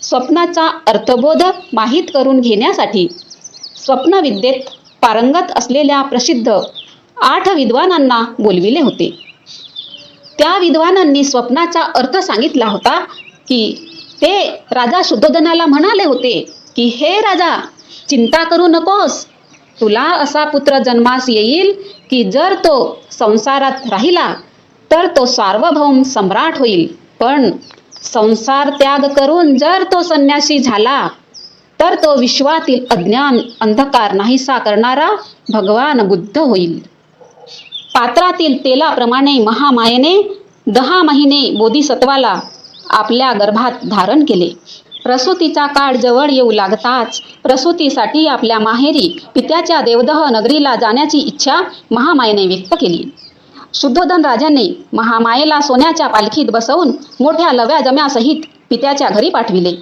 स्वप्नाचा अर्थबोध माहीत करून घेण्यासाठी स्वप्नविद्येत पारंगत असलेल्या प्रसिद्ध 8 विद्वानांना बोलविले होते. त्या विद्वानांनी स्वप्नाचा अर्थ सांगितला होता की ते राजा शुद्धोधनाला म्हणाले होते की हे राजा, चिंता करू नकोस. तुला असा पुत्र जन्मास येईल की जर तो संसारात राहिला तर तो सार्वभौम सम्राट होईल, पण संसार त्याग करून जर तो संन्यासी झाला तर तो विश्वातील अज्ञान अंधकार नाहीसा करणारा भगवान बुद्ध होईल. पात्रातील तेलाप्रमाणे महामायेने 10 महिने बोधिसत्वाला आपल्या गर्भात धारण केले. प्रसूतीचा काळ जवळ येऊ लागताच प्रसूतीसाठी आपल्या माहेरी पित्याच्या देवदह नगरीला जाण्याची इच्छा महामायेने व्यक्त केली. शुद्धोधन राजाने महामायेला सोन्याच्या पालखीत बसवून मोठ्या लव्या जम्यासहित पित्याच्या घरी पाठविले.